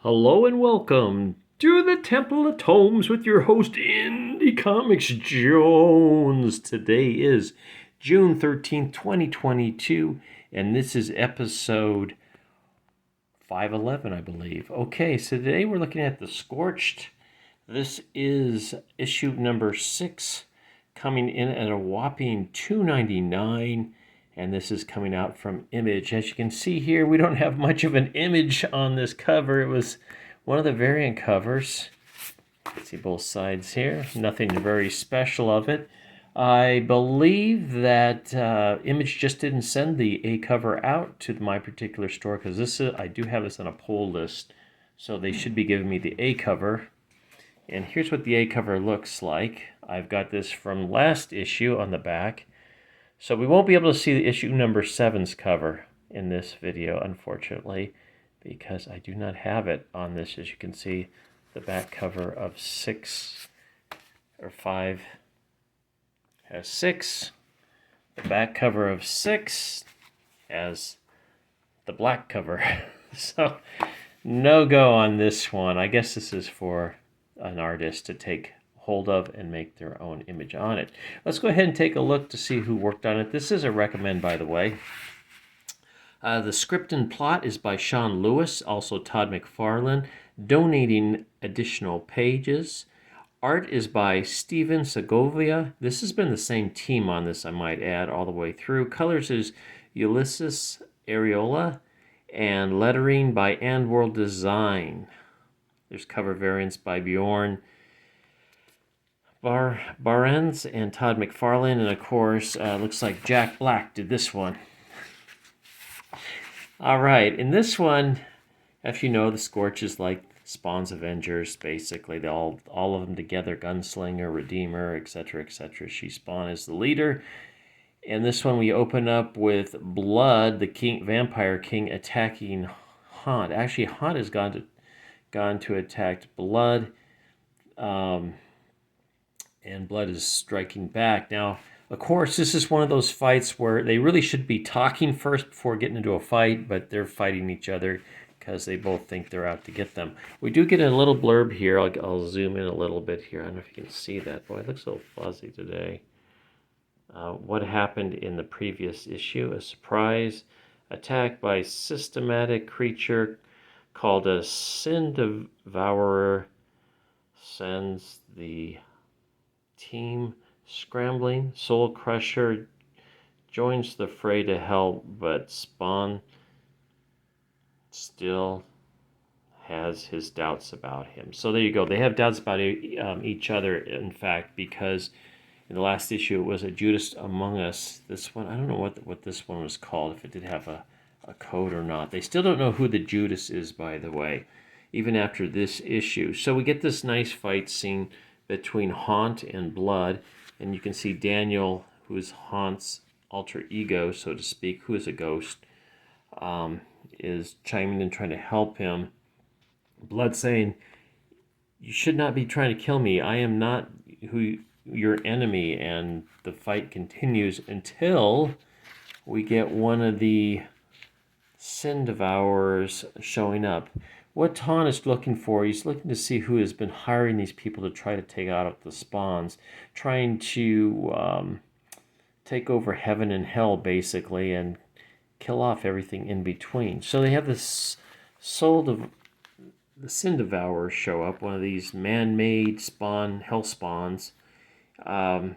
Hello and welcome to the Temple of Tomes with your host, Indie Comics Jones. Today is June 13th, 2022, and this is episode 511, I believe. Okay, so today we're looking at the Scorched. This is issue number 6, coming in at a whopping $2.99. And this is coming out from Image. As you can see here, we don't have much of an image on this cover. It was one of the variant covers. You can see both sides here. Nothing very special of it. I believe that Image just didn't send the A cover out to my particular store because I do have this on a pull list. So they should be giving me the A cover. And here's what the A cover looks like. I've got this from last issue on the back. So we won't be able to see the issue number 7's cover in this video, unfortunately, because I do not have it on this. As you can see, the back cover of 6 or 5 has 6. The back cover of 6 has the black cover. So no go on this one. I guess this is for an artist to take hold of and make their own image on it. Let's go ahead and take a look to see who worked on it. This is a recommend, by the way. The script and plot is by Sean Lewis, also Todd McFarlane, donating additional pages. Art is by Steven Segovia. This has been the same team on this, I might add, all the way through. Colors is Ulysses Areola, and lettering by And World Design. There's cover variants by Bjorn Barends and Todd McFarlane, and of course, looks like Jack Black did this one. All right, in this one, as you know, the Scorch is like Spawn's Avengers, basically. They all of them together, Gunslinger, Redeemer, etc., etc. Spawn is the leader. In this one, we open up with Bludd, the vampire king, attacking Haunt. Actually, Haunt has gone to attack Bludd. And Bludd is striking back. Now, of course, this is one of those fights where they really should be talking first before getting into a fight, but they're fighting each other because they both think they're out to get them. We do get a little blurb here. I'll zoom in a little bit here. I don't know if you can see that. Boy, it looks so fuzzy today. What happened in the previous issue? A surprise attack by systematic creature called a Sin Devourer sends the team scrambling. Soul Crusher joins the fray to help, but Spawn still has his doubts about him. So there you go. They have doubts about each other, in fact, because in the last issue it was a Judas Among Us. This one, I don't know what this one was called, if it did have a code or not. They still don't know who the Judas is, by the way, even after this issue. So we get this nice fight scene between Haunt and Bludd, and you can see Daniel, who is Haunt's alter ego, so to speak, who is a ghost, is chiming in, trying to help him. Bludd saying, "You should not be trying to kill me. I am not your enemy," and the fight continues until we get one of the Sin Devourers showing up. What Ton is looking for, he's looking to see who has been hiring these people to try to take out the spawns, trying to take over heaven and hell, basically, and kill off everything in between. So they have this the Sin Devourers show up, one of these man-made spawn, Hellspawns, and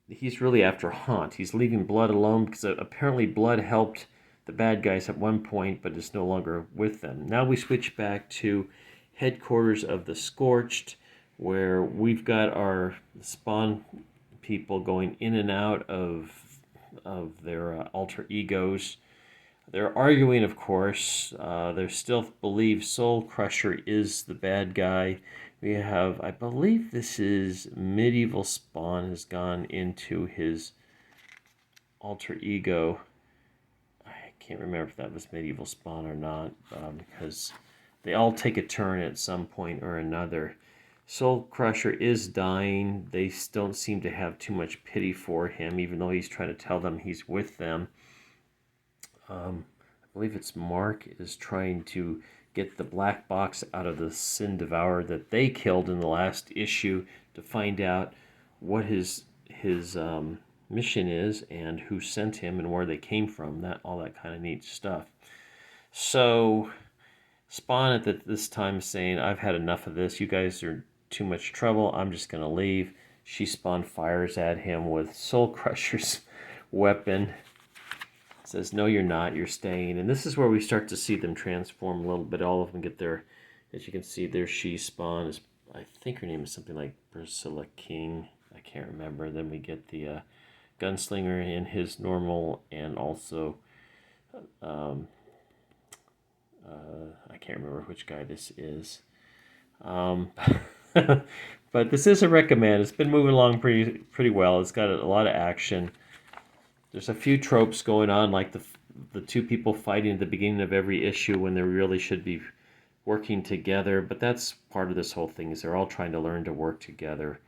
he's really after Haunt. He's leaving Bludd alone because apparently Bludd helped the bad guys at one point, but is no longer with them. Now we switch back to headquarters of the Scorched, where we've got our Spawn people going in and out of their alter egos. They're arguing, of course. They still believe Soul Crusher is the bad guy. We have, I believe this is Medieval Spawn has gone into his alter ego. I can't remember if that was Medieval Spawn or not, because they all take a turn at some point or another. Soul Crusher is dying. They don't seem to have too much pity for him, even though he's trying to tell them he's with them. believe it's Mark, is trying to get the black box out of the Sin Devourer that they killed in the last issue to find out what his mission is and who sent him and where they came from. That all that kind of neat stuff. So Spawn at this time is saying, "I've had enough of this. You guys are too much trouble. I'm just gonna leave." Spawn fires at him with Soul Crusher's weapon. Says, "No, you're not. You're staying." And this is where we start to see them transform a little bit. All of them get their, as you can see, their Spawn is, I think her name is something like Priscilla King. I can't remember. Then we get the Gunslinger in his normal, and also I can't remember which guy this is. But this is a recommend. It's been moving along pretty well. It's got a lot of action. There's a few tropes going on, like the two people fighting at the beginning of every issue when they really should be working together. But that's part of this whole thing, is they're all trying to learn to work together.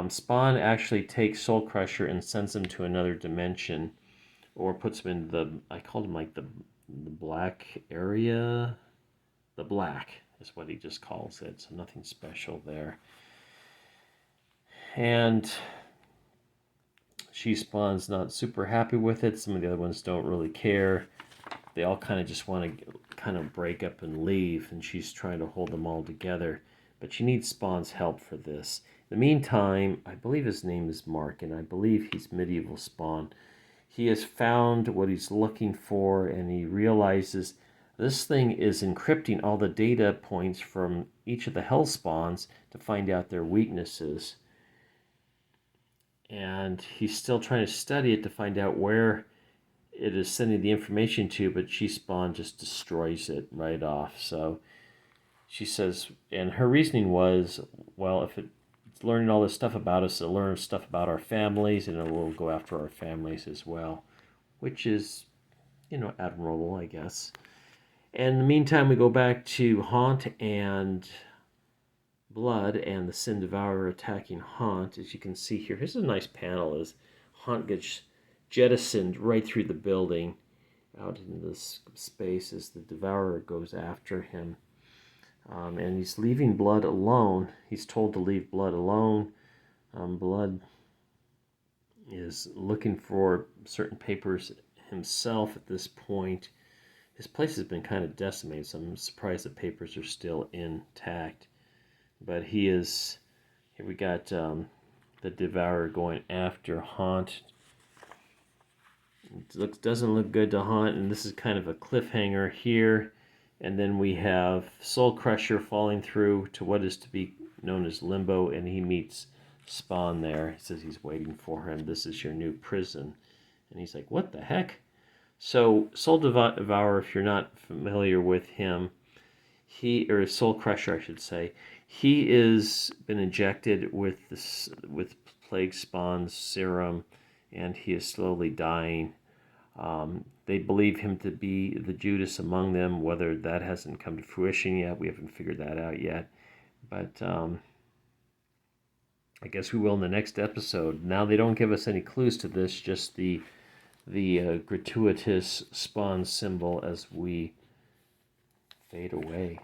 Spawn actually takes Soul Crusher and sends him to another dimension, or puts him in the, I called him like the black area. The black is what he just calls it, so nothing special there. And Spawn's not super happy with it. Some of the other ones don't really care. They all kind of just want to kind of break up and leave, and she's trying to hold them all together. But she needs Spawn's help for this. In the meantime, I believe his name is Mark, and I believe he's medieval Spawn. He has found what he's looking for, and he realizes this thing is encrypting all the data points from each of the Hellspawns to find out their weaknesses. And he's still trying to study it to find out where it is sending the information to, but Spawn just destroys it right off. So she says, and her reasoning was, well, if it's learning all this stuff about us, it'll learn stuff about our families, and it will go after our families as well, which is, admirable, I guess. And in the meantime, we go back to Haunt and Bludd and the Sin Devourer attacking Haunt. As you can see here, here's a nice panel as Haunt gets jettisoned right through the building out in this space as the Devourer goes after him. And he's leaving Bludd alone. He's told to leave Bludd alone. Bludd is looking for certain papers himself at this point. His place has been kind of decimated, so I'm surprised the papers are still intact. But he is, here we got the Devourer going after Haunt. It doesn't look good to Haunt, and this is kind of a cliffhanger here. And then we have Soul Crusher falling through to what is to be known as Limbo, and he meets Spawn there. He says he's waiting for him. This is your new prison. And he's like, what the heck? So Soul Devourer, if you're not familiar with him, or Soul Crusher, I should say, he is been injected with Plague Spawn's serum, and he is slowly dying. They believe him to be the Judas among them. Whether that hasn't come to fruition yet, we haven't figured that out yet. But I guess we will in the next episode. Now they don't give us any clues to this, just the gratuitous Spawn symbol as we fade away.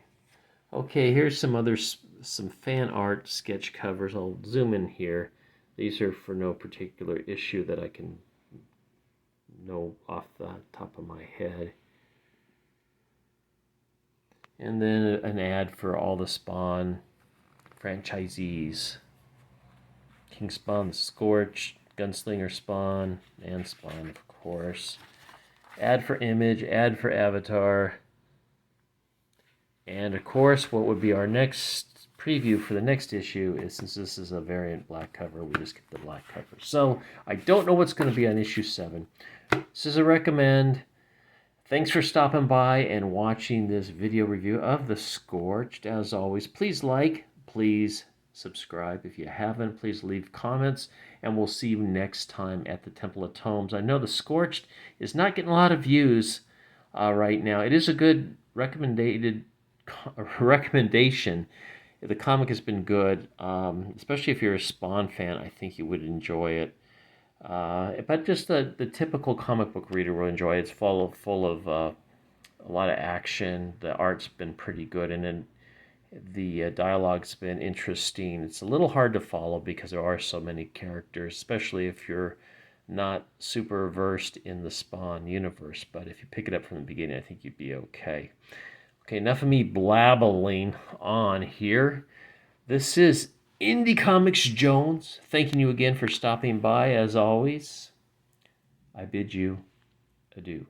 Okay, here's some fan art sketch covers. I'll zoom in here. These are for no particular issue that I can know off the top of my head. And then an ad for all the Spawn franchisees. King Spawn, Scorched, Gunslinger Spawn, and Spawn, of course. Ad for Image, ad for Avatar. And of course, what would be our next preview for the next issue is, since this is a variant black cover, we just get the black cover. So I don't know what's going to be on issue 7. This is a recommend. Thanks for stopping by and watching this video review of the Scorched. As always, please like, please subscribe. If you haven't, please leave comments, and we'll see you next time at the Temple of Tomes. I know the Scorched is not getting a lot of views right now. It is a good recommendation. The comic has been good, especially if you're a Spawn fan. I think you would enjoy it. But just the typical comic book reader will enjoy it. It's full of a lot of action. The art's been pretty good, and then the dialogue's been interesting. It's a little hard to follow because there are so many characters, especially if you're not super versed in the Spawn universe. But if you pick it up from the beginning, I think you'd be okay. Okay, enough of me blabbling on here. This is Indie Comics Jones, thanking you again for stopping by. As always, I bid you adieu.